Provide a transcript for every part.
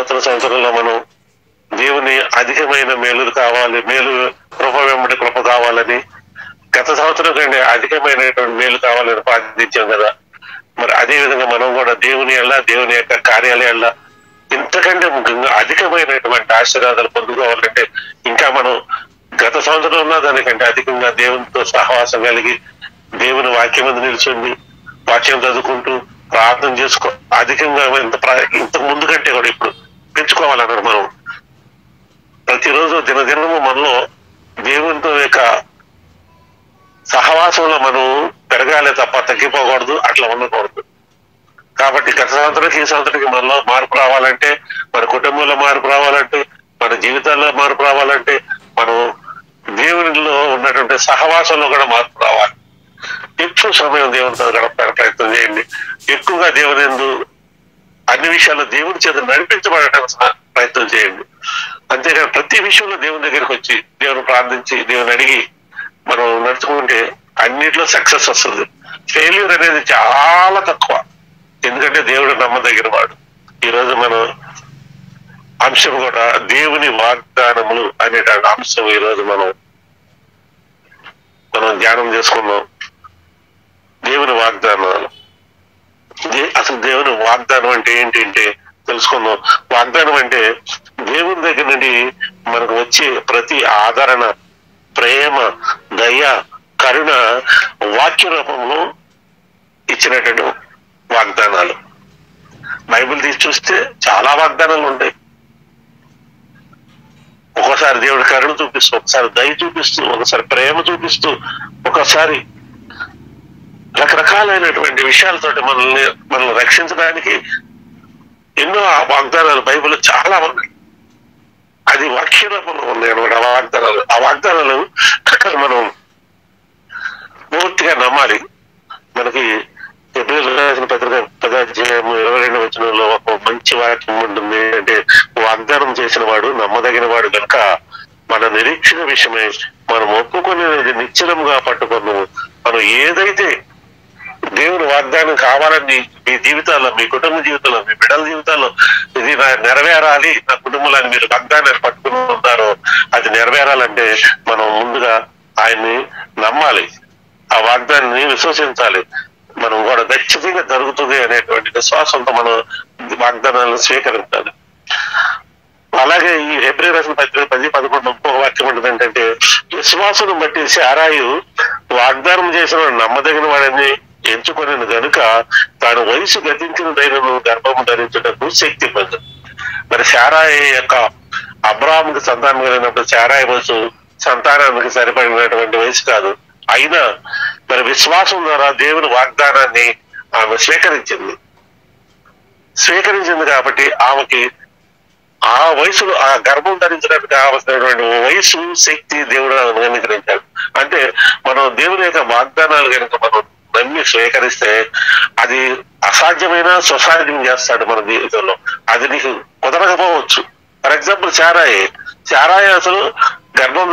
నూతన సంవత్సరంలో మనం దేవుని అధికమైన మేలు కావాలి, మేలు కృప వెంబడి కృప కావాలని, గత సంవత్సరం కంటే అధికమైనటువంటి మేలు కావాలని ప్రార్థించాం కదా. మరి అదే విధంగా మనం కూడా దేవుని దేవుని యొక్క కార్యాలయాల్లో ఇంతకంటే ముఖ్యంగా అధికమైనటువంటి ఆశీర్వాదాలు పొందుకోవాలంటే ఇంకా మనం గత సంవత్సరం ఉన్న దానికంటే అధికంగా దేవునితో సహవాసం కలిగి దేవుని వాక్యం మీద నిల్చుండి వాక్యం చదువుకుంటూ ప్రార్థన చేసుకో అధికంగా ఇంతకు ముందు కంటే కూడా ఇప్పుడు పెంచుకోవాలన్నారు. మనం ప్రతిరోజు దినదినము మనలో దేవునితో యొక్క సహవాసంలో మనం పెరగాలి తప్ప తగ్గిపోకూడదు, అట్లా ఉండకూడదు. కాబట్టి గత సంవత్సరానికి ఈ సంవత్సరానికి మనలో మార్పు రావాలంటే, మన కుటుంబంలో మార్పు రావాలంటే, మన జీవితాల్లో మార్పు రావాలంటే, మనం దేవునిలో ఉన్నటువంటి సహవాసంలో కూడా మార్పు రావాలి. ఎక్కువ సమయం దేవునితో గడపడానికి ప్రయత్నం చేయండి. ఎక్కువగా దేవుని యందు అన్ని విషయాల్లో దేవుని చేత నడిపించబడటానికి ప్రయత్నం చేయండి. అంతేగాని ప్రతి విషయంలో దేవుని దగ్గరికి వచ్చి దేవుని ప్రార్థించి దేవుని అడిగి మనం నడుచుకుంటే అన్నిట్లో సక్సెస్ వస్తుంది. ఫెయిల్యూర్ అనేది చాలా తక్కువ, ఎందుకంటే దేవుడు నమ్మదగిన వాడు. ఈరోజు మనం అంశం కూడా దేవుని వాగ్దానములు అనేటువంటి అంశం ఈరోజు మనం ధ్యానం చేసుకున్నాం. దేవుని వాగ్దానాలు, అసలు దేవుని వాగ్దానం అంటే ఏంటంటే తెలుసుకుందాం. వాగ్దానం అంటే దేవుని దగ్గర నుండి మనకు వచ్చే ప్రతి ఆదరణ, ప్రేమ, దయ, కరుణ వాక్య రూపంలో ఇచ్చినటువంటి వాగ్దానాలు. బైబిల్ తీసి చూస్తే చాలా వాగ్దానాలు ఉంటాయి. ఒకసారి దేవుడి కరుణ చూపిస్తూ, ఒకసారి దయ చూపిస్తూ, ఒకసారి ప్రేమ చూపిస్తూ, ఒకసారి రకరకాలైనటువంటి విషయాలతోటి మనల్ని రక్షించడానికి ఎన్నో వాగ్దానాలు బైబిల్ చాలా ఉన్నాయి. అది వాక్య రూపంలో ఉన్నాయి అన్నమాట ఆ వాగ్దానాలు. ఆ వాగ్దానాలు మనం పూర్తిగా నమ్మాలి. మనకి ఎబ్రిల్ రాసిన పత్రిక 10:22 వచనంలో ఒక మంచి వాక్యం ఉంటుంది. అంటే వాగ్దానం చేసిన వాడు నమ్మదగిన వాడు కనుక మన నిరీక్షణ విషయమై మనం ఒప్పుకునేది నిశ్చలముగా పట్టుకున్నాము. మనం ఏదైతే దేవుని వాగ్దానం కావాలని మీ జీవితాల్లో, మీ కుటుంబ జీవితంలో, మీ బిడ్డల జీవితాల్లో ఇది నెరవేరాలి, నా కుటుంబాన్ని మీరు వాగ్దానాన్ని పట్టుకుని ఉన్నారో అది నెరవేరాలంటే మనం ముందుగా ఆయన్ని నమ్మాలి, ఆ వాగ్దానాన్ని విశ్వసించాలి. మనం కూడా ఖచ్చితంగా జరుగుతుంది అనేటువంటి విశ్వాసంతో మనం వాగ్దానాలను స్వీకరించాలి. అలాగే ఈ హెబ్రీ రాసిన పత్రిక 10:11 ఇంకొక వాక్యం ఉంటుంది ఏంటంటే, విశ్వాసం బట్టి శారాయు వాగ్దానం చేసిన నమ్మదగిన వాడిని ఎంచుకొని గనుక తాను వయసు గతించినదైనను గర్భము ధరించుటకు శక్తి పొంది. మరి శారాయి యొక్క అబ్రాహాముకి సంతానం కలిగినప్పుడు శారాయి వయసు సంతానానికి సరిపడినటువంటి వయసు కాదు. అయినా మరి విశ్వాసం ద్వారా దేవుని వాగ్దానాన్ని ఆమె స్వీకరించింది కాబట్టి ఆమెకి ఆ వయసులో ఆ గర్భం ధరించడానికి కావలసినటువంటి వయసు, శక్తి దేవుడు అనుగ్రహించాడు. అంటే మనం దేవుని యొక్క వాగ్దానాలు కనుక మనం నమ్మి స్వీకరిస్తే అది అసాధ్యమైన సుసాధ్యం చేస్తాడు మన జీవితంలో. అది నీకు కుదరకపోవచ్చు. ఫర్ ఎగ్జాంపుల్ చారాయి అసలు గర్భం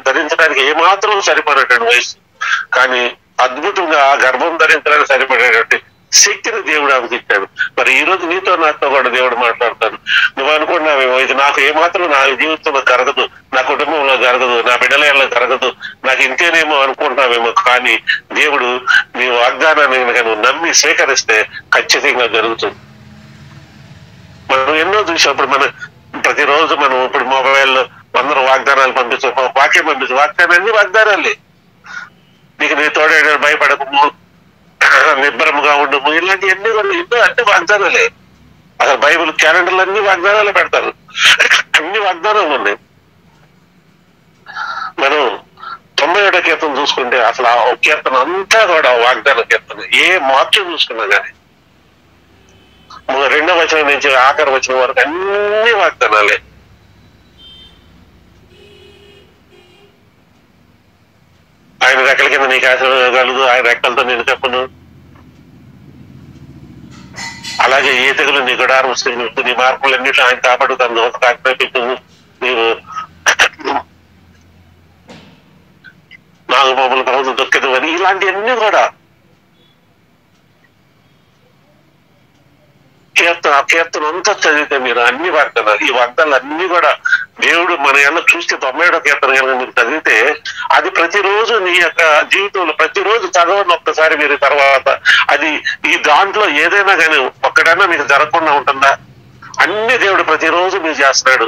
ధరించడానికి ఏమాత్రం సరిపడేటువంటి వయసు, కానీ అద్భుతంగా గర్భం ధరించడానికి సరిపడేటువంటి శక్తిని దేవుడు ఆమెకి ఇచ్చాడు. మరి ఈ రోజు నీతో నాతో కూడా దేవుడు మాట్లాడతాడు. నువ్వు అనుకున్నావేమో ఇది నాకు ఏమాత్రం నా జీవితంలో జరగదు, నా కుటుంబంలో జరగదు, నా బిడ్డలలో జరగదు, నాకు ఇంతేనేమో అనుకుంటున్నావేమో. కానీ దేవుడు నీ వాగ్దానాన్ని నువ్వు నమ్మి స్వీకరిస్తే ఖచ్చితంగా జరుగుతుంది. మనం ఎన్నో చూసినప్పుడు మన ప్రతిరోజు మనం ఇప్పుడు మొబైల్లో అందరూ వాగ్దానాలు వాక్యం వాగ్దానాన్ని వాగ్దానాలే. నీకు నీ తోడే భయపడకము, నిబ్బరముగా ఉండము, ఇలాంటివన్నీ కూడా ఎన్నో అంటే వాగ్దానాలే. అసలు బైబిల్ క్యాలెండర్లు అన్ని వాగ్దానాలే పెడతారు, అన్ని వాగ్దానాలు ఉన్నాయి. మనం 91వ కీర్తన చూసుకుంటే అసలు ఆ కీర్తన అంతా కూడా వాగ్దాన కీర్తన. ఏ వాక్యం చూసుకున్నా కానీ 2వ వచనం నుంచి ఆఖరి వచనం వరకు అన్ని వాగ్దానాలే. ఆయన రెక్కల కింద నీకు ఆశీర్వాదాలు, ఆయన రెక్కలతో నేను చెప్పును. అలాగే ఏ తెగులు నీ గుడారం నీ మార్పులన్నింటిలో ఆయన కాపాడు, తన దోత కాకపోతే నీవు నాలుగు బొమ్మల ప్రభుత్వం దొక్కదు అని ఇలాంటివన్నీ కూడా కీర్తన అంతా చదివితే మీరు అన్ని వాగ్దానాలు, ఈ వాగ్దానాలు అన్ని కూడా దేవుడు మన ఎలా చూస్తే 91వ కీర్తన కనుక మీరు చదివితే అది ప్రతిరోజు నీ యొక్క జీవితంలో ప్రతిరోజు చదవండి ఒక్కసారి మీరు. తర్వాత అది ఈ దాంట్లో ఏదైనా కానీ ఒక్కడైనా మీకు జరగకుండా ఉంటుందా? అన్ని దేవుడు ప్రతిరోజు మీరు చేస్తున్నాడు.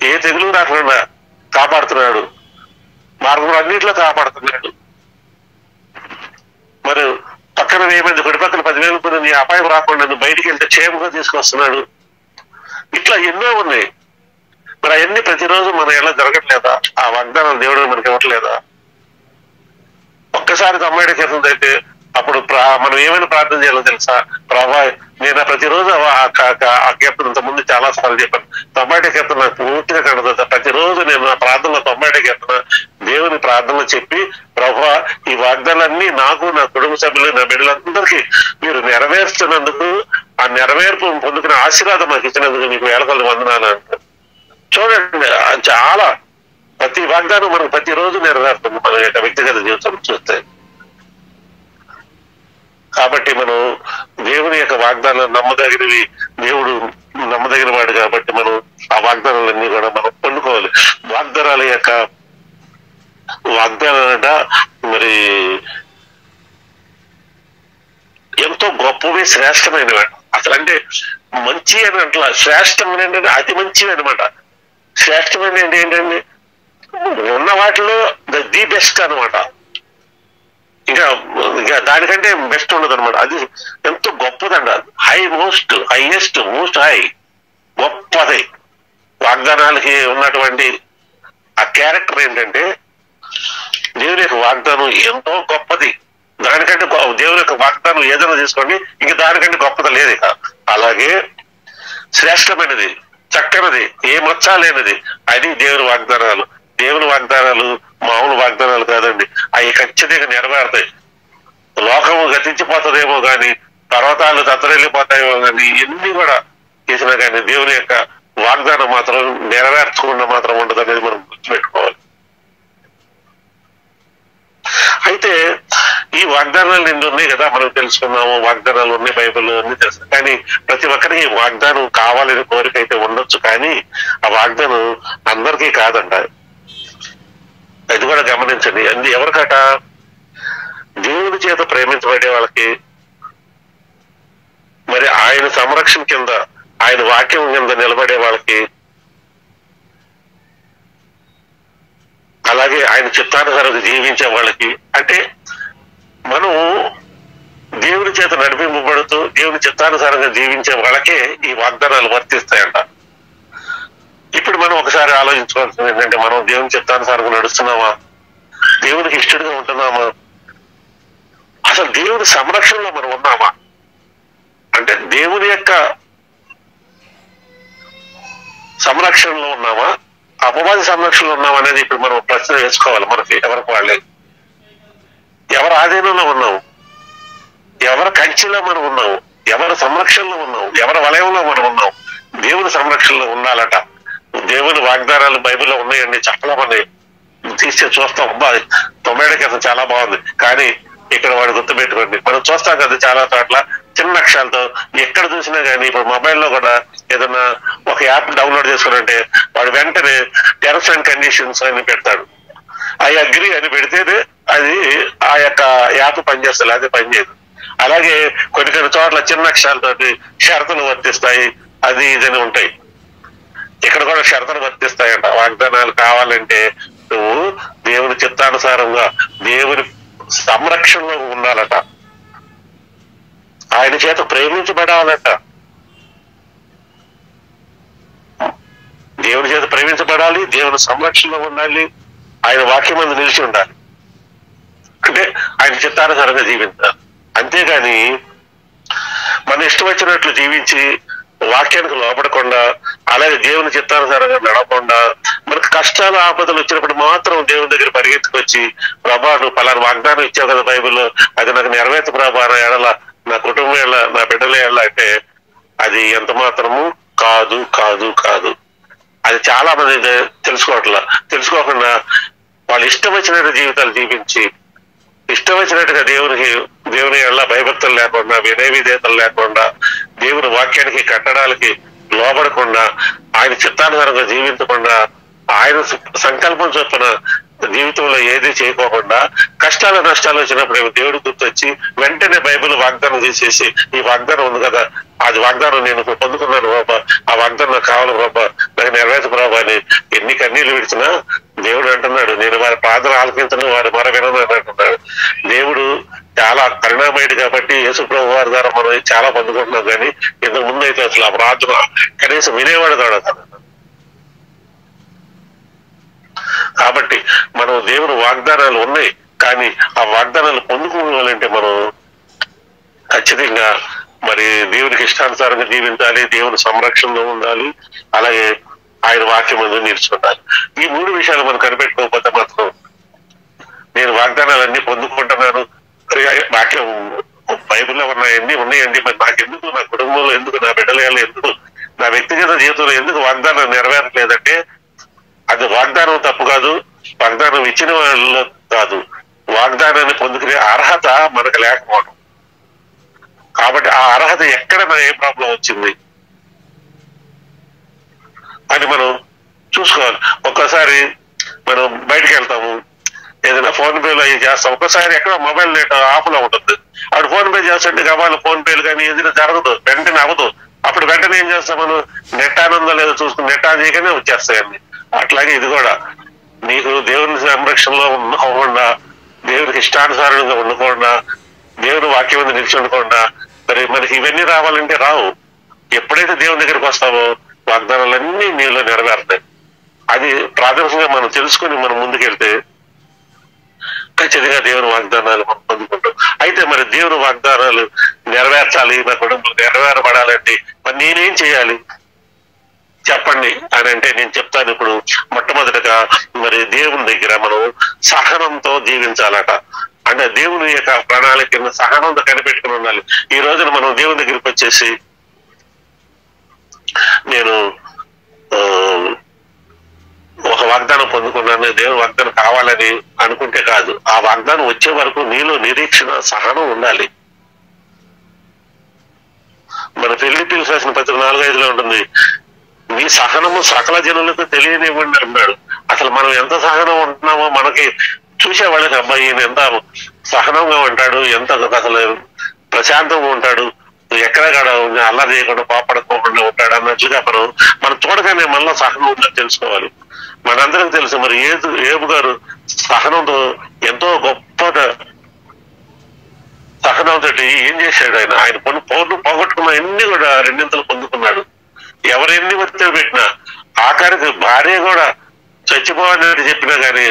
ఏ తెగులు రాకుండా కాపాడుతున్నాడు, మార్గంలో అన్నింటిలో కాపాడుతున్నాడు. మరి పక్కన ఏమైంది కుడి పక్కన 10,000 కూడా నీ అపాయం రాకుండా నువ్వు బయటికి వెళ్తే క్షేమంగా తీసుకొస్తున్నాడు. ఇట్లా ఎన్నో ఉన్నాయి. మరి అవన్నీ ప్రతిరోజు మనం ఎలా జరగట్లేదా? ఆ వాగ్దానాలు దేవుడు మనకి ఇవ్వట్లేదా? ఒక్కసారి 90 కీర్తన అయితే అప్పుడు మనం ఏమైనా ప్రార్థన చేయాలో తెలుసా? ప్రభా నేను ప్రతిరోజు ఆ కీర్తన ఇంత ముందు చాలా సార్లు చెప్పాను. 90 కీర్తన నాకు పూర్తిగా కనదు. ప్రతిరోజు నేను నా ప్రార్థనలో 90 కీర్తన దేవుని ప్రార్థనలో చెప్పి, ప్రభా ఈ వాగ్దానాలన్నీ నాకు, నా కుటుంబ సభ్యులు, నా బిడ్డలందరికీ మీరు నెరవేర్చినందుకు, ఆ నెరవేర్పు పొందుకునే ఆశీర్వాదం నాకు ఇచ్చినందుకు మీకు వేలకొల్లు వందనాలు అంటారు. చూడండి, చాలా ప్రతి వాగ్దానం మనకు ప్రతిరోజు నెరవేరుతుంది మన యొక్క వ్యక్తిగత జీవితం చూస్తే. కాబట్టి మనం దేవుని యొక్క వాగ్దానాలు నమ్మదగినవి, దేవుడు నమ్మదగిన వాడు కాబట్టి మనం ఆ వాగ్దానాలన్నీ కూడా మనం పొందుకోవాలి. వాగ్దానాలట మరి ఎంతో గొప్పవి, శ్రేష్టమైనవి. అసలు అంటే మంచి అని అంటలా, శ్రేష్టమైన ఏంటంటే అతి మంచివి అనమాట. శ్రేష్టమైన ఏంటంటే ఉన్న వాటిలో ది బెస్ట్ అనమాట. ఇంకా దానికంటే బెస్ట్ ఉండదు అనమాట. అది ఎంతో గొప్పదండ. హైయెస్ట్ మోస్ట్ హై, గొప్పది. వాగ్దానాలకి ఉన్నటువంటి ఆ క్యారెక్టర్ ఏంటంటే దేవుని యొక్క వాగ్దానం ఎంతో గొప్పది. దానికంటే దేవుని యొక్క వాగ్దానం ఏదైనా తీసుకోండి, ఇంక దానికంటే గొప్పది లేదు. ఇక అలాగే శ్రేష్టమైనది, చక్కనిది, ఏ మచ్చ లేనిది అది దేవుని వాగ్దానాలు. దేవుని వాగ్దానాలు మామూలు వాగ్దానాలు కాదండి. అవి ఖచ్చితంగా నెరవేరుతాయి. లోకము గతించిపోతుందేమో కానీ, పర్వతాలు దత్తరెళ్ళిపోతాయేమో కానీ, ఎన్ని కూడా చేసినా కానీ దేవుని యొక్క వాగ్దానం మాత్రం నెరవేర్చకుండా మాత్రం ఉండదు అనేది మనం గుర్తుపెట్టుకోవాలి. అయితే ఈ వాగ్దానాలు ఎన్ని ఉన్నాయి కదా మనం తెలుసుకున్నాము. వాగ్దానాలు ఉన్నాయి, బైబిల్ అన్ని తెలుసు. కానీ ప్రతి ఒక్కరికి వాగ్దానం కావాలని కోరిక అయితే ఉండొచ్చు, కానీ ఆ వాగ్దానం అందరికీ కాదంట. అది కూడా గమనించండి. అది ఎవరికట? దేవుని చేత ప్రేమించబడే వాళ్ళకి, మరి ఆయన సంరక్షణ కింద, ఆయన వాక్యం కింద నిలబడే వాళ్ళకి, అలాగే ఆయన చిత్తానుసారంగా జీవించే వాళ్ళకి. అంటే మనం దేవుని చేత నడిపింపబడుతూ దేవుని చిత్తానుసారంగా జీవించే వాళ్ళకే ఈ వాగ్దానాలు వర్తిస్తాయంట. ఇప్పుడు మనం ఒకసారి ఆలోచించుకోవాల్సింది ఏంటంటే, మనం దేవుని చిత్తానుసారంగా నడుస్తున్నామా? దేవునికి ఇష్టడుగా ఉంటున్నామా? అసలు దేవుని సంరక్షణలో మనం ఉన్నామా? అంటే దేవుని యొక్క సంరక్షణలో ఉన్నామా, అపవాది సంరక్షణలో ఉన్నామా అనేది ఇప్పుడు మనం ప్రశ్న వేసుకోవాలి. మనకి ఎవరికి వాళ్ళే, ఎవరి ఆధీనంలో ఉన్నాము, ఎవరి కంచెలో మనం ఉన్నాము, ఎవరి సంరక్షణలో ఉన్నాము, ఎవరి వలయంలో మనం ఉన్నాం. దేవుని సంరక్షణలో ఉండాలట. దేవుని వాగ్దానాలు బైబిల్లో ఉన్నాయండి, చాలా మంది తీస్తే చూస్తాం. 90 క్రితం చాలా బాగుంది, కానీ ఇక్కడ వాడు గుర్తుపెట్టుకోండి, మనం చూస్తాం కదా చాలా చోట్ల చిన్న అక్షరాలతో ఎక్కడ చూసినా కానీ. ఇప్పుడు మొబైల్లో కూడా ఏదైనా ఒక యాప్ డౌన్లోడ్ చేసుకున్నంటే వాడు వెంటనే టర్మ్స్ అండ్ కండిషన్స్ అని పెడతాడు. ఐ అగ్రి అని పెడితేనే అది ఆ యొక్క యాప్ పనిచేస్తుంది, అది పనిచేయదు. అలాగే కొన్ని చోట్ల చిన్న అక్షరాలతోటి షరతులు వర్తిస్తాయి, అది ఇదని ఉంటాయి. ఇక్కడ కూడా షరతులు వర్తిస్తాయంట. వాగ్దానాలు కావాలంటే నువ్వు దేవుని చిత్తానుసారంగా దేవుని సంరక్షణలో ఉండాలట. ఆయన చేత ప్రేమించబడాలట. దేవుని చేత ప్రేమించబడాలి, దేవుని సంరక్షణలో ఉండాలి, ఆయన వాక్యం మీద నిలిచి ఉండాలి. అంటే ఆయన చిత్తానుసారంగా జీవించాలి. అంతేగాని మన ఇష్టం వచ్చినట్లు జీవించి వాక్యానికి లోపడకుండా, అలాగే దేవుని చిత్తానుసారంగా నడవకుండా, మనకు కష్టాలు ఆపదలు వచ్చినప్పుడు మాత్రం దేవుని దగ్గర పరిగెత్తుకొచ్చి, ప్రభా నువ్వు పలానా వాగ్దానం ఇచ్చావు కదా బైబిల్లో, అది నాకు నెరవేర్చు ప్రభా, నా ఎడల, నా కుటుంబం ఎడల, నా బిడ్డల ఎడల అంటే అది ఎంత మాత్రము కాదు కాదు కాదు. అది చాలా మంది తెలుసుకోకుండా వాళ్ళు ఇష్టం వచ్చినట్టు జీవితాలు జీవించి, ఇష్టం వచ్చినట్టుగా దేవుని ఎడల భయభక్తులు లేకుండా, వినయ విధేయతలు లేకుండా, దేవుని వాక్యానికి కట్టడాలకి లోబడకుండా, ఆయన చిత్తానుసారంగా జీవించకుండా, ఆయన సంకల్పం చొప్పున జీవితంలో ఏది చేయకోకుండా, కష్టాలు నష్టాలు వచ్చినప్పుడు దేవుడు గుర్తొచ్చి వెంటనే బైబిల్ వాగ్దానం చేసేసి, ఈ వాగ్దానం ఉంది కదా, అది వాగ్దానం నేను పొందుకున్నాను బాబా, ఆ వాగ్దానం నాకు కావాలి బాబా, నాకు నెరవేర్చు బాబా అని ఎన్ని కన్నీళ్లు విడిచినా దేవుడు అంటున్నాడు, నేను వారి ప్రార్థన ఆలకించను, వారి మొర వినను అని అంటున్నాడు. దేవుడు చాలా కరుణామయుడు కాబట్టి యేసుప్రభు వారి ద్వారా మనం చాలా పొందుకుంటున్నాం. కానీ ఇంతకు ముందు అయితే అసలు ఆ ప్రార్థన కనీసం వినేవాడు కాదు. కాబట్టి మనం దేవుని వాగ్దానాలు ఉన్నాయి, కానీ ఆ వాగ్దానాలు పొందుకోవాలంటే మనం ఖచ్చితంగా మరి దేవునికి ఇష్టానుసారంగా జీవించాలి, దేవుని సంరక్షణలో ఉండాలి, అలాగే ఆయన వాక్యం ముందు నిలుచుండాలి. ఈ 3 విషయాలు మనం కనిపెట్టుకోకపోతే మాత్రం నేను వాగ్దానాలన్నీ పొందుకుంటున్నాను, వాక్యం బైబిల్లో ఉన్నాయండి, మరి నాకెందుకు, నా కుటుంబంలో ఎందుకు, నా బిడ్డలు ఎందుకు, నా వ్యక్తిగత జీవితంలో ఎందుకు వాగ్దానం నెరవేరట్లేదంటే అది వాగ్దానం తప్పు కాదు, వాగ్దానం ఇచ్చిన వాళ్ళు కాదు, వాగ్దానాన్ని పొందుకునే అర్హత మనకు లేకపోవడం. కాబట్టి ఆ అర్హత ఎక్కడ ఏ ప్రాబ్లం వచ్చింది అని మనం చూసుకోవాలి. ఒక్కసారి మనం బయటకు వెళ్తాము, ఏదైనా ఫోన్ పేలో అవి చేస్తాం, ఒక్కసారి ఎక్కడ మొబైల్ నెట్ ఆఫ్ లో ఉంటుంది, అప్పుడు ఫోన్ పే చేస్తుంటే గబాలు ఫోన్ పేలు కానీ ఏదైనా జరగదు, వెంటనే అవ్వదు. అప్పుడు వెంటనే ఏం చేస్తాం మనం, నెట్ ఆన్ ఉందో లేదో చూసుకుని నెట్ ఆన్ చేయగానే వచ్చేస్తాయండి. అట్లాగే ఇది కూడా నీకు దేవుని సంరక్షణలో ఉండకుండా, దేవునికి ఇష్టానుసారంగా ఉండకుండా, దేవుని వాక్యం మీద నిలిచి ఉండకుండా మరి మనకి ఇవన్నీ రావాలంటే రావు. ఎప్పుడైతే దేవుని దగ్గరికి వస్తావో వాగ్దానాలన్నీ నీలో నెరవేరుతాయి. అది ప్రాథమికంగా మనం తెలుసుకుని మనం ముందుకెళ్తే ఖచ్చితంగా దేవుని వాగ్దానాలు మనం పొందుకుంటాం. అయితే మరి దేవుని వాగ్దానాలు నెరవేర్చాలి, నా కుటుంబం నెరవేరబడాలంటే మరి నేనేం చేయాలి చెప్పండి అని అంటే నేను చెప్తాను. ఇప్పుడు మొట్టమొదటిగా మరి దేవుని దగ్గర మనం సహనంతో జీవించాలట. అంటే దేవుని యొక్క ప్రణాళికను సహనంతో కనిపెట్టుకుని ఉండాలి. ఈ రోజున మనం దేవుని దగ్గరికి వచ్చేసి నేను ఒక వాగ్దానం పొందుకున్నాను, దేవుని వాగ్దానం కావాలని అనుకుంటే కాదు, ఆ వాగ్దానం వచ్చే వరకు నీలో నిరీక్షణ, సహనం ఉండాలి. మన ఫిలిప్పీయులకు రాసిన పత్రిక 4:5 ఉంటుంది, నీ సహనము సకల జనులకు తెలియనివ్వండి అన్నాడు. అసలు మనం ఎంత సహనం ఉంటున్నామో మనకి చూసే వాళ్ళకి అబ్బాయి ఎంత సహనంగా ఉంటాడు, ఎంత అసలు ప్రశాంతంగా ఉంటాడు, ఎక్కడ అల్లా చేయకుండా పాపడుకోకుండా ఉంటాడు అన్నట్లుగా మనం చూడగానే మనలో సహనం ఉందని తెలుసుకోవాలి. మనందరికి తెలుసు మరి ఏబు గారు సహనంతో ఎంతో గొప్ప సహనంతో ఏం చేశాడు, ఆయన పౌరులు పోగొట్టుకున్న ఎన్ని కూడా రెండింతలు పొందుకున్నాడు. ఎవరెన్ని ఒత్తిడి పెట్టినా ఆఖరికి భార్య కూడా చచ్చిపోవాలని చెప్పినా కానీ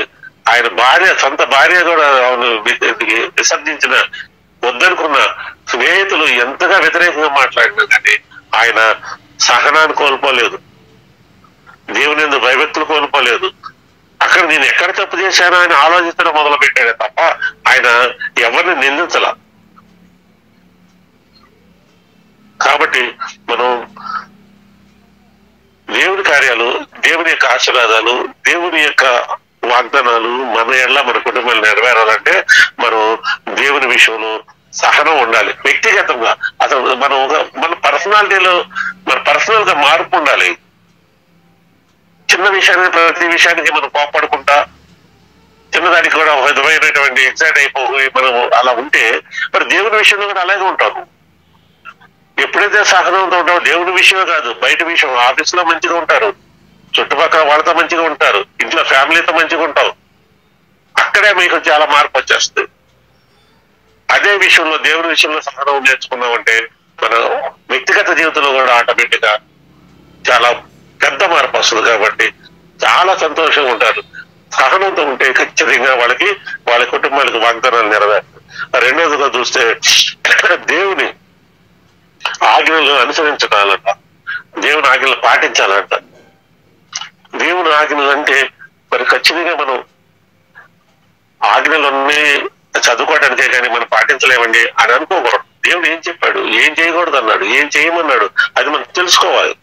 ఆయన సొంత భార్య కూడా విసర్జించిన వద్దనుకున్న స్నేహితులు ఎంతగా వ్యతిరేకంగా మాట్లాడినా కానీ ఆయన సహనాన్ని కోల్పోలేదు, దేవుని యందు భయభక్తులు కోల్పోలేదు. అక్కడ నేను ఎక్కడ తప్పు చేశానో ఆయన ఆలోచించడం మొదలు పెట్టాడే తప్ప ఆయన ఎవరిని నిందించలా. కాబట్టి మనం దేవుని కార్యాలు, దేవుని యొక్క ఆశీర్వాదాలు, దేవుని యొక్క వాగ్దానాలు మన ఎడల మన కుటుంబాలు నెరవేరాలంటే మనం దేవుని విషయంలో సహనం ఉండాలి. వ్యక్తిగతంగా అసలు మన పర్సనాలిటీలో మన పర్సనల్ గా మార్పు ఉండాలి. చిన్న విషయానికి ప్రతి విషయానికి మనం కోపడుకుంటా, చిన్నదానికి కూడా ఒక విధమైనటువంటి ఎక్సైట్ అయిపోయి మనం అలా ఉంటే మరి దేవుని విషయంలో కూడా అలాగే ఉంటాము. ఎప్పుడైతే సహనంతో ఉంటామో దేవుని విషయమే కాదు, బయట విషయం, ఆఫీసులో మంచిగా ఉంటారు, చుట్టుపక్కల వాళ్ళతో మంచిగా ఉంటారు, ఇంట్లో ఫ్యామిలీతో మంచిగా ఉంటావు, అక్కడే మీకు చాలా మార్పు వచ్చేస్తుంది. అదే విషయంలో దేవుని విషయంలో సహనం నేర్చుకున్నామంటే మన వ్యక్తిగత జీవితంలో కూడా ఆటోమేటిక్ గా చాలా పెద్ద మార్పు వస్తుంది. కాబట్టి చాలా సంతోషంగా ఉంటారు. సహనంతో ఉంటే ఖచ్చితంగా వాళ్ళ కుటుంబాలకు వాగ్దానాలు నెరవేరుతాయి. రెండోదిగా చూస్తే దేవుని ఆజ్ఞలు అనుసరించాలంట, దేవుని ఆజ్ఞలు పాటించాలంట. దేవుని ఆజ్ఞలు అంటే మరి ఖచ్చితంగా మనం ఆజ్ఞలన్నీ చదువుకోవడానికే కానీ మనం పాటించలేమండి అని అనుకోకూడదు. దేవుడు ఏం చెప్పాడు, ఏం చేయకూడదు అన్నాడు, ఏం చేయమన్నాడు, అది మనం తెలుసుకోవాలి.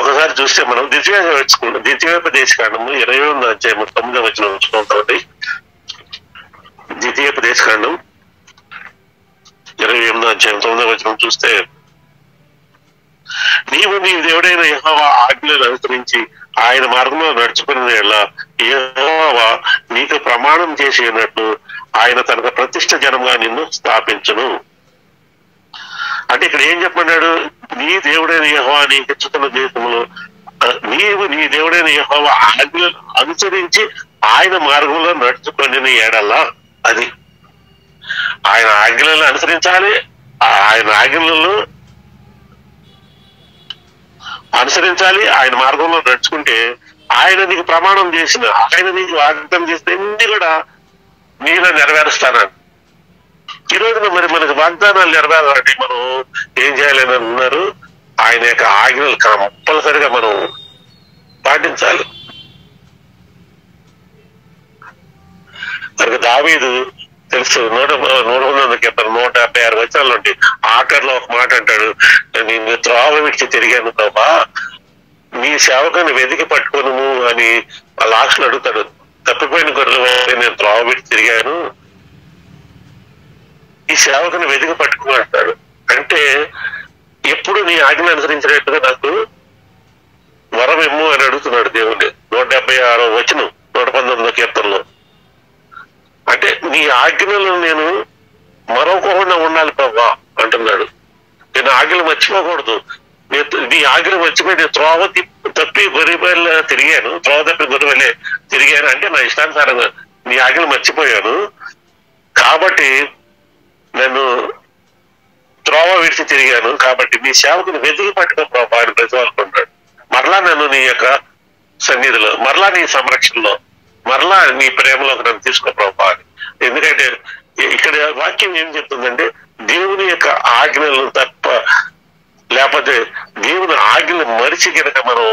ఒకసారి చూస్తే మనం ద్వితీయోపదేశకాండము 28వ అధ్యాయం 9వ వచనం చూద్దామండి. ద్వితీయోపదేశకాండం 28వ అధ్యాయం 9వ వచనం చూస్తే, నీవు నీ దేవుడైన యెహోవా ఆజ్ఞలను అనుసరించి ఆయన మార్గంలో నడుచుకున్న యెహోవా నీకు ప్రమాణం చేసి ఉన్నట్లు ఆయన తనకు ప్రతిష్ఠ జనంగా నిన్ను స్థాపించును. అంటే ఇక్కడ ఏం చెప్పన్నాడు? నీ దేవుడైన యెహోవా నీకు ఇచ్చుతున్న దేశంలో నీవు నీ దేవుడైన యెహోవా ఆజ్ఞలను అనుసరించి ఆయన మార్గంలో నడుచుకుని ఏడల్లా, అది ఆయన ఆజ్ఞలను అనుసరించాలి. ఆయన ఆజ్ఞలను అనుసరించాలి. ఆయన మార్గంలో నడుచుకుంటే ఆయన నీకు ప్రమాణం చేసిన, ఆయన నీకు వాగ్దానం చేసిన అన్ని కూడా నీలో నెరవేరుస్తానని. ఈ రోజున మరి మనకు వాగ్దానాలు నెరవేరాలంటే మనం ఏం చేయాలని అన్నారు? ఆయన యొక్క ఆజ్ఞలు కంపల్సరిగా మనం పాటించాలి. మనకు దావీదు తెలుసు, 176 వచనాలు ఉంటాయి. ఆఖరిలో ఒక మాట అంటాడు, నేను త్రోవ విడిచి తిరిగాను తప్ప నీ సేవకుని వెతికి పట్టుకును అని లాస్ట్ లో అడుగుతాడు. తప్పిపోయిన గొర్రెలు నేను త్రోవ విడిచి తిరిగాను, ఈ సేవకుని వెతికి పట్టుకుని అంటాడు. అంటే ఎప్పుడు నీ ఆజ్ఞ అనుసరించినట్టుగా నాకు వరం ఇమ్ము అని అడుగుతున్నాడు దేవుణ్ణి. 176వ వచనం 119వ కీర్తనలో. అంటే నీ ఆజ్ఞలను నేను మరొకకుండా ఉండాలి ప్రభా అంటున్నాడు. నేను ఆజ్ఞలు మర్చిపోకూడదు. నీ ఆజ్ఞలు మర్చిపోయి నేను త్రోవ తప్పి గొర్రె తిరిగాను, త్రోవ తప్పి గొర్రె తిరిగాను అంటే నా ఇష్టానుసారంగా నీ ఆజ్ఞలు మర్చిపోయాను కాబట్టి నన్ను త్రోవ విడిచి తిరిగాను కాబట్టి నీ సేవకుని వెతికి పట్టుకో ప్రభా అని ప్రతిపాడుకుంటాడు. మరలా నన్ను నీ యొక్క సన్నిధిలో, మరలా నీ సంరక్షణలో, మరలా నీ ప్రేమలోకి నన్ను తీసుకో ప్రభా అని. ఎందుకంటే ఇక్కడ వాక్యం ఏం చెప్తుందంటే దేవుని యొక్క ఆజ్ఞలను తప్ప, లేకపోతే దేవుని ఆజ్ఞలు మరిచి కనుక మనం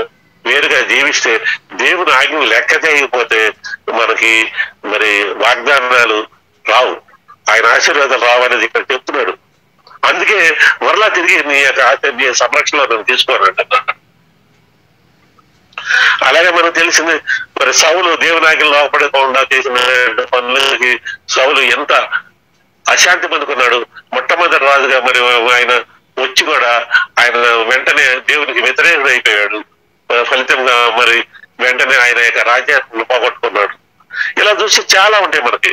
వేరుగా జీవిస్తే, దేవుని ఆజ్ఞలు లెక్క చేయకపోతే మనకి మరి వాగ్దానాలు రావు, ఆయన ఆశీర్వాదాలు రావు అనేది ఇక్కడ చెప్తున్నాడు. అందుకే మరలా తిరిగి నీ యొక్క నీ సంరక్షణలో నన్ను తీసుకోనంటున్నాడు. అలాగే మనకు తెలిసింది మరి సౌలు దేవుని ఆజ్ఞలు లోపడకుండా చేసిన పనులకి సౌలు ఎంత అశాంతి పొందుకున్నాడు. మొట్టమొదటి రాజుగా మరి ఆయన వచ్చి కూడా ఆయన వెంటనే దేవునికి వ్యతిరేకుడు అయిపోయాడు. ఫలితంగా మరి వెంటనే ఆయన యొక్క రాజ్యాన్ని పోగొట్టుకున్నాడు. ఇలా చూసి చాలా ఉంటాయి మనకి.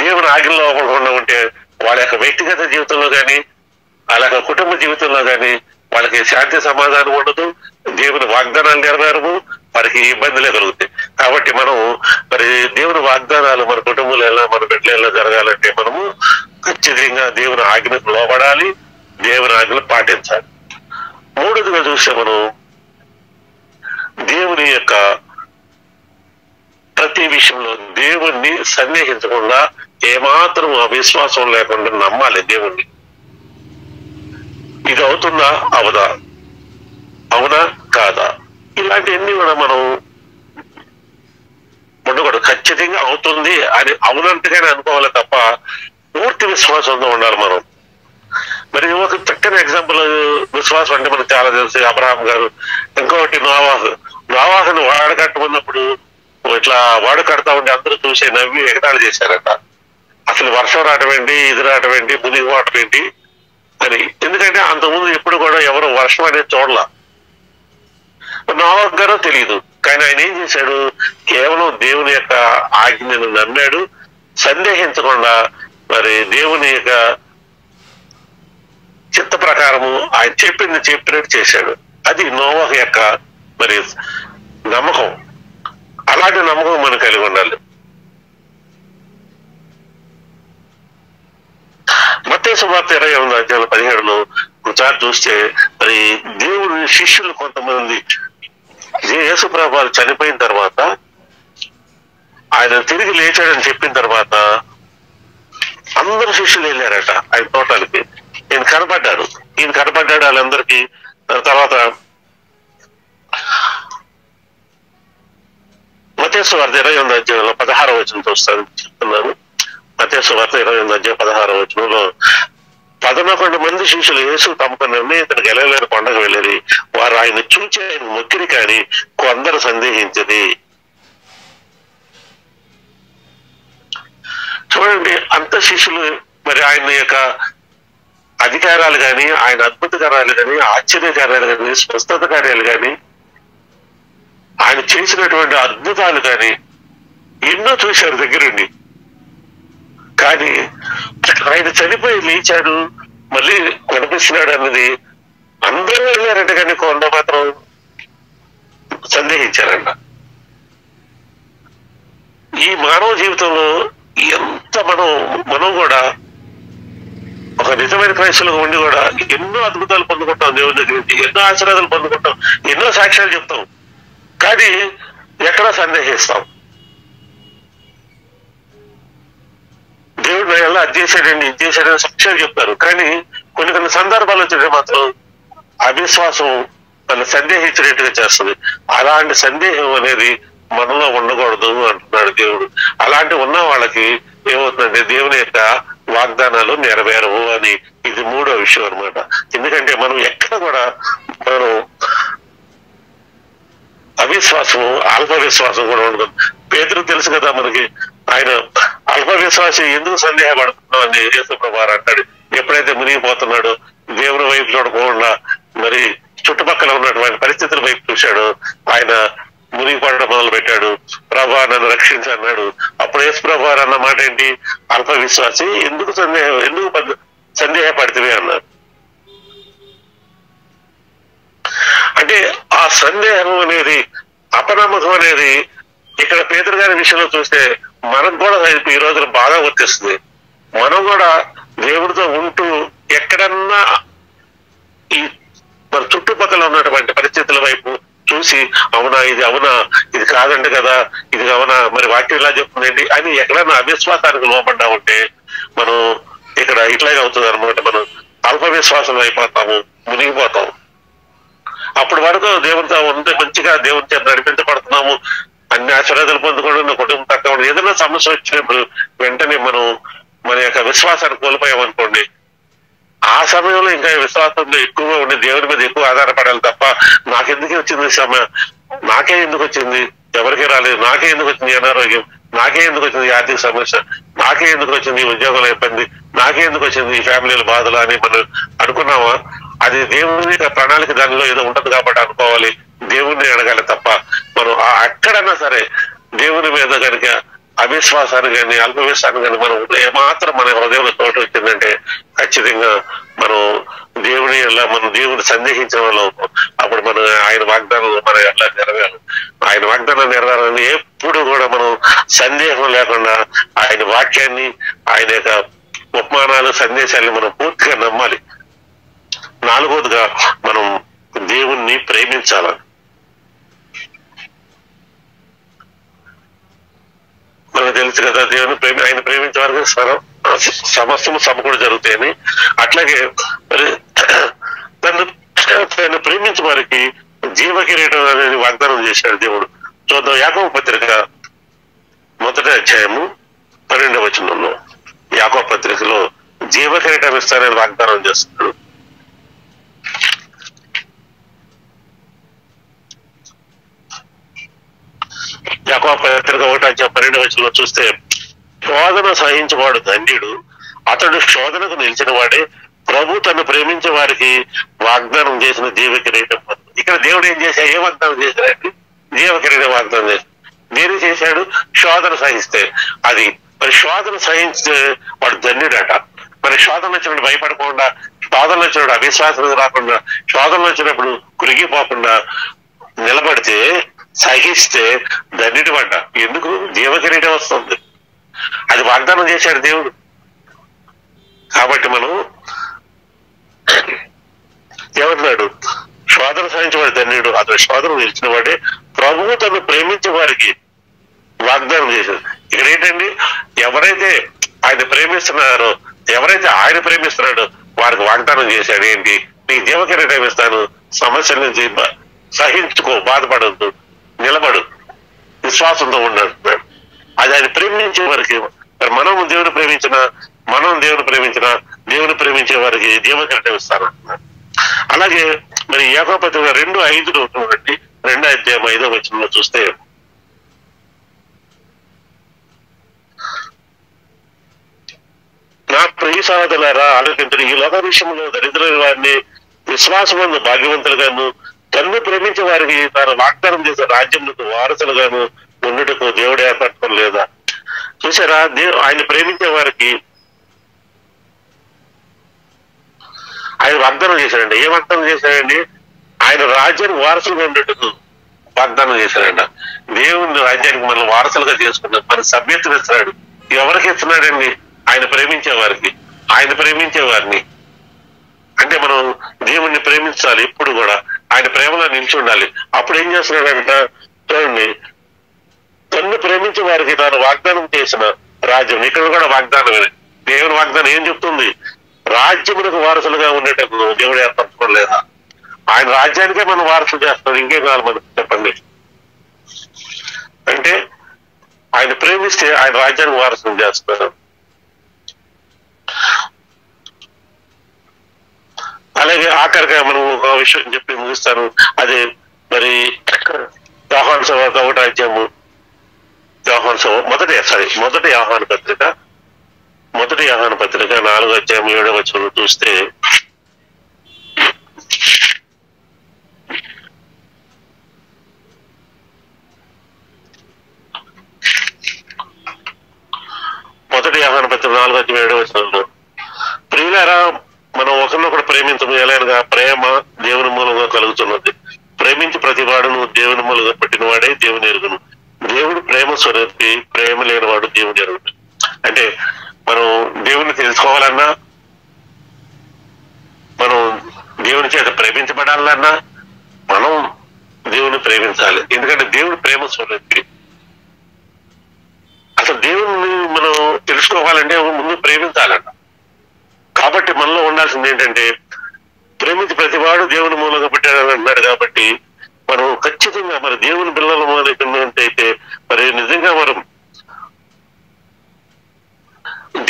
దేవుని ఆజ్ఞలో లోపడకుండా ఉంటే వాళ్ళ యొక్క వ్యక్తిగత జీవితంలో కానీ, అలాగే కుటుంబ జీవితంలో కానీ వాళ్ళకి శాంతి సమాధానం ఉండదు, దేవుని వాగ్దానాలు నెరవేరవు, వారికి ఇబ్బందులే కలుగుతాయి. కాబట్టి మనం మరి దేవుని వాగ్దానాలు మన కుటుంబంలో ఎలా, మన బిడ్డలు ఎలా జరగాలంటే మనము ఖచ్చితంగా దేవుని ఆజ్ఞకు లోబడాలి, దేవుని ఆజ్ఞలు పాటించాలి. మూడోదిగా చూస్తే మనం దేవుని యొక్క ప్రతి విషయంలో దేవుణ్ణి సన్నిహించకుండా ఏమాత్రం అవిశ్వాసం లేకుండా నమ్మాలి దేవుణ్ణి. ఇది అవుతుందా అవదా, అవునా కాదా, ఇలాంటివన్నీ కూడా మనం ఉండకూడదు. ఖచ్చితంగా అవుతుంది అని అవునంతగానే అనుకోవాలి తప్ప పూర్తి విశ్వాసంతో ఉండాలి మనం. మరి ఒక చక్కని ఎగ్జాంపుల్ విశ్వాసం అంటే మనకు చాలా తెలుసు, అబ్రహాం గారు. ఇంకొకటి నోవాహును వాడ కట్టుకున్నప్పుడు ఇట్లా వాడు కడతా ఉంటే అందరూ చూసే నవ్వి ఎగతాళి చేశారట. అసలు వర్షం రావటం ఏంటి, ఇది రావటం ఏంటి, మునిగిపోవటం ఏంటి అని. ఎందుకంటే అంతకుముందు ఎప్పుడు కూడా ఎవరు వర్షం అనేది చూడలా. నోవాహు గారు తెలియదు, కానీ ఆయన ఏం చేశాడు? కేవలం దేవుని యొక్క ఆజ్ఞను నమ్మాడు, సందేహించకుండా మరి దేవుని యొక్క చిత్త ప్రకారము ఆయన చెప్పింది చెప్పినట్టు చేశాడు. అది నోవాహు యొక్క మరి నమ్మకం. అలాంటి నమ్మకం మనం కలిగి ఉండాలి. మత్తయి సువార్త 28:17 ఒకసారి చూస్తే మరి దేవుని శిష్యులు కొంతమంది యేసు ప్రభువు చనిపోయిన తర్వాత ఆయన తిరిగి లేచాడని చెప్పిన తర్వాత అందరు శిష్యులు వెళ్ళారట ఆయన తోటలకి. ఈయన కనపడ్డాడు వాళ్ళందరికీ. తర్వాత మత్తయి సువార్త 28:16 చెప్తున్నాను. మత్తయి సువార్త 28:16 11 మంది శిష్యులు యేసు తమకు నిర్ణయించిన గలిలయ కొండకు వెళ్ళిరి. వారు ఆయన చూచి ఆయన మొక్కిరి, కానీ కొందరు సందేహించది. చూడండి, అంత శిష్యులు మరి ఆయన యొక్క అధికారాలు కానీ, ఆయన అద్భుత కార్యాలు కానీ, ఆశ్చర్య కార్యాలు కానీ, స్వస్థత కార్యాలు కానీ, ఆయన చేసినటువంటి అద్భుతాలు కానీ ఎన్నో చూశారు దగ్గరుండి. కానీ ఆయన చనిపోయి లేచాడు, మళ్ళీ కనిపిస్తున్నాడు అన్నది అందరూ వెళ్ళారంట, కానీ కొంత మాత్రం సందేహించారంట. ఈ మానవ జీవితంలో ఎంత మనం కూడా ఒక నిజమైన క్రైస్తవులుగా ఉండి కూడా ఎన్నో అద్భుతాలు పొందుకుంటాం, దేవుని దగ్గర నుంచి ఎన్నో ఆశీర్వాదాలు పొందుకుంటాం, ఎన్నో సాక్ష్యాలు చెప్తాం, కానీ ఎక్కడా సందేహిస్తాం. దేవుడు ఎలా అది చేశాడండి, ఇది చేశాడని సాక్ష్యాలు చెప్తారు, కానీ కొన్ని సందర్భాలు వచ్చే మాత్రం అవిశ్వాసం మన సందేహించినట్టుగా చేస్తుంది. అలాంటి సందేహం అనేది మనలో ఉండకూడదు అంటున్నాడు దేవుడు. అలాంటి ఉన్న వాళ్ళకి ఏమవుతుందంటే దేవుని యొక్క వాగ్దానాలు నెరవేరవు అని. ఇది 3వ విషయం అనమాట. ఎందుకంటే మనం ఎక్కడ కూడా మనం అవిశ్వాసము, అల్ప విశ్వాసం కూడా ఉండదు. పేతురు తెలుసు కదా మనకి, ఆయన అల్ప విశ్వాసి ఎందుకు సందేహపడుతున్నావు అని యేసు ప్రభువు అంటాడు. ఎప్పుడైతే మునిగిపోతున్నాడో దేవుని వైపు చూడకుండా మరి చుట్టుపక్కల ఉన్నటువంటి పరిస్థితుల వైపు చూశాడు, ఆయన మునిగిపడడం మొదలు పెట్టాడు. ప్రభా నన్ను రక్షించి అన్నాడు. అప్పుడు యేసు ప్రభువు అన్న మాట ఏంటి? అల్ప విశ్వాసి ఎందుకు సందేహపడితే అన్నారు. అంటే ఆ సందేహం అనేది, అపనమ్మకం అనేది ఇక్కడ పేతురు గారి విషయంలో చూస్తే మనకు కూడా ఈ రోజున బాగా వర్తిస్తుంది. మనం కూడా దేవుడితో ఉంటూ ఎక్కడన్నా ఈ మన చుట్టుపక్కల ఉన్నటువంటి పరిస్థితుల వైపు చూసి అవునా ఇది కాదండి కదా, ఇది అవునా, మరి వాక్యం ఇలా చెప్తుందండి అని ఎక్కడన్నా అవిశ్వాసానికి లోపడ్డా ఉంటే మనం ఇక్కడ ఇట్లాగే అవుతుంది అనమాట. మనం అల్ప విశ్వాసం అయిపోతాము, మునిగిపోతాము. అప్పటి వరకు దేవుడితో ఉంటే మంచిగా దేవుని చేత నడిపించబడుతున్నాము, అన్ని ఆశీర్వాదాలు పొందుకోవడం, కుటుంబం తక్కువ, ఏదైనా సమస్య వచ్చినప్పుడు వెంటనే మనం మన యొక్క విశ్వాసాన్ని కోల్పోయామనుకోండి, ఆ సమయంలో ఇంకా విశ్వాసంలో ఎక్కువగా ఉండి దేవుని మీద ఎక్కువ ఆధారపడాలి తప్ప నాకెందుకు వచ్చింది శ్రమ, నాకే ఎందుకు వచ్చింది, ఎవరికి రాలేదు, నాకే ఎందుకు వచ్చింది అనారోగ్యం, నాకే ఎందుకు వచ్చింది ఆర్థిక సమస్య, నాకే ఎందుకు వచ్చింది ఉద్యోగంలో ఇబ్బంది, నాకే ఎందుకు వచ్చింది ఈ ఫ్యామిలీల బాధలు అని మనం అనుకున్నామా? అది దేవుని ప్రణాళిక దానిలో ఏదో ఉంటుంది కాబట్టి అనుకోవాలి, దేవుణ్ణి అడగాలి తప్ప మనం ఎక్కడన్నా సరే దేవుని మీద కనుక అవిశ్వాసాన్ని కానీ అల్పవిశ్వాసాన్ని కానీ మనం ఏమాత్రం మన హృదయంలో చోటు వచ్చిందంటే ఖచ్చితంగా మనం దేవుని సందేహించిన వాళ్ళు అవుతాం. అప్పుడు మనం ఆయన వాగ్దానం మన ఎలా నెరవేరాలి, ఆయన వాగ్దానం నెరవేరాలని ఎప్పుడు కూడా మనం సందేహం లేకుండా ఆయన వాక్యాన్ని, ఆయన యొక్క ఉపమానాలు, సందేశాన్ని మనం పూర్తిగా నమ్మాలి. 4వదిగా మనం దేవుణ్ణి ప్రేమించాలి. మనకు తెలుసు కదా, దేవుని ఆయన ప్రేమించే వారికి సమస్తము సమకూడ జరుగుతాయని. అట్లాగే తను ప్రేమించే వారికి జీవ కిరీటం అనేది వాగ్దానం చేశాడు దేవుడు. చూద్దాం, యాకోబు పత్రిక 1వ అధ్యాయము 12వ వచనంలో యాకోబు పత్రికలో జీవ కిరీటం ఇస్తానని వాగ్దానం చేస్తున్నాడు. యాకోబు పత్రిక 1వ అధ్యాయం 12వ వచనంలో చూస్తే, శోధన సహించేవాడు ధన్యుడు, అతడు శోధనకు నిలిచిన వాడే, ప్రభు తను ప్రేమించే వారికి వాగ్దానం చేసిన జీవ కిరీటం. ఇక్కడ దేవుడు ఏం చేశాడు? ఏ వాగ్దానం చేశాడంటే జీవ కిరీటం వాగ్దానం చేశాడు. దేని చేశాడు? శోధన సహిస్తే. అది మరి శోధన సహించే వాడు ధన్యుడట. మరి శోధన వచ్చినప్పుడు భయపడకుండా, శోధన వచ్చినప్పుడు అవిశ్వాసం రాకుండా, శోధన వచ్చినప్పుడు కురిగిపోకుండా నిలబడితే, సహిస్తే ధన్యుడి పడ్డ. ఎందుకు? జీవ కిరీటం వస్తుంది. అది వాగ్దానం చేశాడు దేవుడు. కాబట్టి మనం ఏమన్నాడు? శోధన సహించేవాడు ధన్యుడు, అతను శోధన నిలిచిన వాడే, ప్రభువు తను ప్రేమించే వారికి వాగ్దానం చేశాడు. ఇక్కడ ఏంటండి? ఎవరైతే ఆయన ప్రేమిస్తున్నారో, ఎవరైతే ఆయన ప్రేమిస్తున్నాడో వారికి వాగ్దానం చేశాడు ఏంటి? నీకు జీవ కిరీటం ఇస్తాను, సమస్యల నుంచి సహించుకో, బాధపడద్దు, నిలబడు, విశ్వాసంతో ఉన్నాడు. అది ఆయన ప్రేమించే వారికి. మనం దేవుని ప్రేమించిన దేవుని ప్రేమించే వారికి జీవకిరీటం ఇస్తానంటున్నాడు. అలాగే మరి యాకోబు పత్రిక 2:5 చూడండి, 2:5 చూస్తే, నా ప్రియ సహోదరులారా ఆలోచించండి, ఈ లోక విషయంలో దరిద్రుల వారిని విశ్వాసమందు భాగ్యవంతులుగాను తన్ను ప్రేమించే వారికి తాను వాగ్దానం చేసే రాజ్యములకు వారసులుగాను ఉన్నట్టుకు దేవుడు ఏర్పడటం లేదా? చూసారా, ఆయన ప్రేమించే వారికి ఆయన వాగ్దానం చేశాడండి. ఏ వాగ్దానం చేశాడండి? ఆయన రాజ్యానికి వారసులుగా ఉండేట్టుకు వాగ్దానం చేశాడంట. దేవుని రాజ్యానికి మనం వారసులుగా చేసుకున్నాం, మన సభ్యతను ఇస్తున్నాడు. ఎవరికి ఇస్తున్నాడండి? ఆయన ప్రేమించే వారికి. ఆయన ప్రేమించే వారిని అంటే మనం దేవుణ్ణి ప్రేమించాలి, ఎప్పుడు కూడా ఆయన ప్రేమలో నిలిచి ఉండాలి. అప్పుడు ఏం చేస్తున్నాడంట చూడండి, తన్ను ప్రేమించే వారికి తాను వాగ్దానం చేసిన రాజ్యం. ఇక్కడ కూడా వాగ్దానమే. దేవుని వాగ్దానం ఏం చెప్తుంది? రాజ్యములకు వారసులుగా ఉండేటప్పుడు దేవుడు ఏర్పరచుకోలేదా? ఆయన రాజ్యానికే మనం వారసులు చేస్తాం, ఇంకేం కావాలి మనకు చెప్పండి? అంటే ఆయన ప్రేమిస్తే ఆయన రాజ్యానికి వారసులు చేస్తారు. అలాగే ఆఖరిగా మనం ఒక విషయం చెప్పి ముగిస్తాను. అదే మరి యోహాను సువార్త 1వ అధ్యాయము, మొదటి యోహాను పత్రిక 4వ అధ్యాయం 7వ వచనం చూస్తే, మొదటి యోహాను పత్రిక 4వ అధ్యాయం 7వ వచనంలో, ప్రియులారా మనం ఒకరినొకరు ప్రేమించము, ఎలాగా ప్రేమ దేవుని మూలంగా కలుగుతున్నది. ప్రేమించి ప్రతివాడును దేవుని మూలంగా పుట్టినవాడే దేవుని ఎరుగును. దేవుడు ప్రేమ స్వరూపి, ప్రేమ లేనివాడు దేవుని ఎరుగును. అంటే మనం దేవుని తెలుసుకోవాలన్నా, మనం దేవుని చేత ప్రేమించబడాలన్నా మనం దేవుని ప్రేమించాలి. ఎందుకంటే దేవుడు ప్రేమ స్వరూపి. అసలు దేవుని మనం తెలుసుకోవాలంటే ముందు ప్రేమించాలన్న. కాబట్టి మనలో ఉండాల్సింది ఏంటంటే, ప్రేమించి ప్రతివాడు దేవుని మూలంగా పెట్టాడని అన్నాడు. కాబట్టి మనం ఖచ్చితంగా మరి దేవుని పిల్లల మూలైతే మరి నిజంగా మనం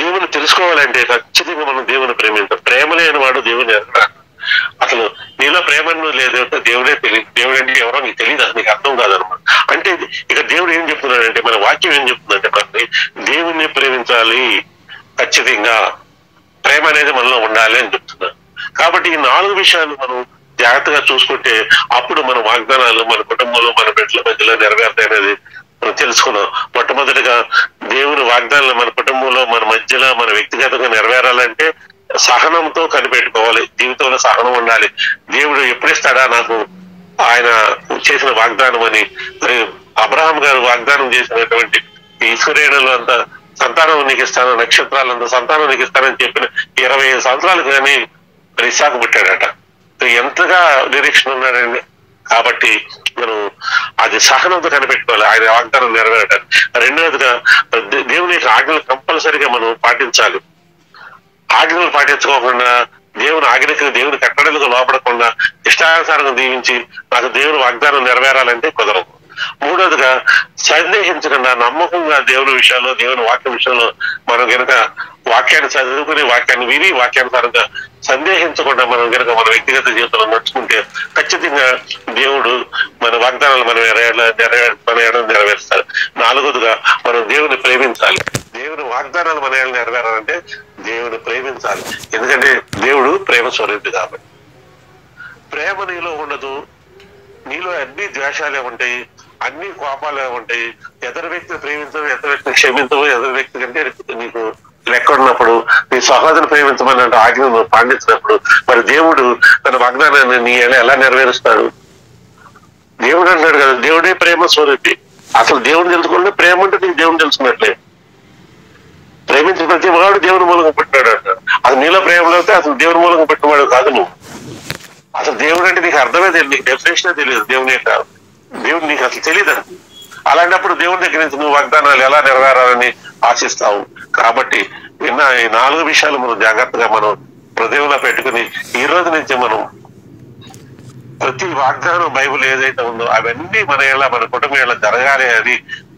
దేవుని తెలుసుకోవాలంటే ఖచ్చితంగా మనం దేవుని ప్రేమించాం. ప్రేమ లేని వాడు దేవుని ఎరగడు. అసలు నీలో ప్రేమ లేదు, దేవుడే తెలియదు. దేవుడు అంటే ఎవరో నీకు తెలియదు, అసలు నీకు అర్థం కాదనమాట. అంటే ఇక దేవుడు ఏం చెప్తున్నాడంటే, మన వాక్యం ఏం చెప్తుందంటే, మనకి దేవుణ్ణి ప్రేమించాలి, ఖచ్చితంగా ప్రేమ అనేది మనలో ఉండాలి అని చెప్తున్నారు. కాబట్టి ఈ 4 విషయాలు మనం జాగ్రత్తగా చూసుకుంటే అప్పుడు మన వాగ్దానాలు మన కుటుంబంలో మన బిడ్డల మధ్యలో నెరవేరుతాయనేది మనం తెలుసుకున్నాం. మొట్టమొదటిగా దేవుని వాగ్దానాలు మన కుటుంబంలో మన మధ్యలో మన వ్యక్తిగతంగా నెరవేరాలంటే సహనంతో కనిపెట్టుకోవాలి. జీవితంలో సహనం ఉండాలి. దేవుడు ఎప్పుడిస్తాడా నాకు ఆయన చేసిన వాగ్దానం అని. మరి అబ్రహాం గారు వాగ్దానం చేసినటువంటి ఈ సూర్యుడు అంతా సంతానం నీకు ఇస్తాను, నక్షత్రాలంతా సంతానం నీకు ఇస్తానని చెప్పిన 25 సంవత్సరాలు కానీ ఇస్సాకు పుట్టాడట. ఎంతగా నిరీక్షణ ఉన్నాడండి. కాబట్టి మనం అది సహనంతో కనిపెట్టుకోవాలి ఆయన వాగ్దానం నెరవేరడానికి. రెండవదిగా దేవుని యొక్క ఆజ్ఞలు కంపల్సరిగా మనం పాటించాలి. ఆజ్ఞలు పాటించుకోకుండా దేవుని కట్టడలకు లోపడకుండా ఇష్టానుసారంగా దీవించి నాకు దేవుని వాగ్దానం నెరవేరాలంటే కుదరదు. మూడవదిగా సందేహించకుండా నమ్మకంగా దేవుని విషయాల్లో, దేవుని వాక్య విషయంలో మనం గనక వాక్యాన్ని చదువుకుని వాక్యాన్ని విని వాక్యానుసారంగా సందేహించకుండా మనం గనక మన వ్యక్తిగత జీవితంలో నడుచుకుంటే ఖచ్చితంగా దేవుడు మన వాగ్దానాలు మనం నెరవేరుస్తారు. నాలుగోదిగా మనం దేవుని ప్రేమించాలి. దేవుని వాగ్దానాలు మన నెరవేరాలంటే దేవుని ప్రేమించాలి. ఎందుకంటే దేవుడు ప్రేమ స్వరూపి కాబట్టి. ప్రేమ నీలో ఉండదు, నీలో అన్ని ద్వేషాలే ఉంటాయి, అన్ని కోపాలే ఉంటాయి. ఎదురు వ్యక్తిని ప్రేమించవు, ఎదురు వ్యక్తిని క్షమించవు. ఎదురు వ్యక్తి కంటే నీకు లెక్క ఉన్నప్పుడు నీ సహోదరుని ప్రేమించమని అంటే ఆజ్ఞను పాటించినప్పుడు మరి దేవుడు తన వాగ్దానాన్ని నీ ఎలా నెరవేరుస్తాడు? దేవుడు అంటాడు కదా, దేవుడే ప్రేమ స్వరూపి. అసలు దేవుని తెలుసుకుంటే ప్రేమ అంటే నీకు దేవుని తెలుసుకున్నట్లే. ప్రేమించిన ప్రతి వాడు దేవుని మూలంగా పుట్టినాడు అంటాడు. అది నీలో ప్రేమ లేకపోతే అసలు దేవుని మూలంగా పుట్టినవాడు కాదు నువ్వు. అసలు దేవుడు అంటే నీకు అర్థమే తెలియదు, నీకు డెఫినేషనే తెలియదు. దేవుని యొక్క దేవుడు నీకు అసలు తెలియదు. అలాంటప్పుడు దేవుని దగ్గర నుంచి నువ్వు వాగ్దానాలు ఎలా నెరవేరాలని ఆశిస్తావు. కాబట్టి విన్న ఈ 4 విషయాలు మనం జాగ్రత్తగా మనం హృదయంలో పెట్టుకుని ఈ రోజు నుంచి మనం ప్రతి వాగ్దానం బైబిల్ ఏదైతే ఉందో అవన్నీ మన కుటుంబం జరగాలి అని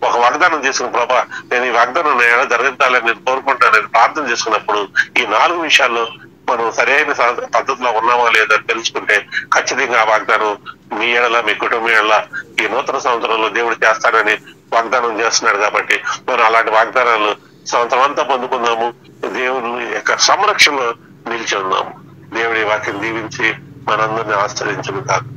ఒక వాగ్దానం చేసుకున్న ప్రభా నేను ఈ వాగ్దానం నా ఏడ జరగాలని నేను కోరుకుంటానని ప్రార్థన చేసుకున్నప్పుడు ఈ 4 విషయాల్లో మనం సరైన పద్ధతిలో ఉన్నామా లేదా తెలుసుకుంటే ఖచ్చితంగా ఆ వాగ్దానం మీ ఏడల మీ కుటుంబం ఏడల ఈ నూతన సంవత్సరంలో దేవుడు చేస్తానని వాగ్దానం చేస్తున్నాడు. కాబట్టి మనం అలాంటి వాగ్దానాలు సంవత్సరం అంతా పొందుకుందాము. దేవుని యొక్క సంరక్షణలో నిలిచి ఉన్నాము. దేవుడి వాక్యం దీవించి మనందరినీ ఆశ్రయించును కాదు.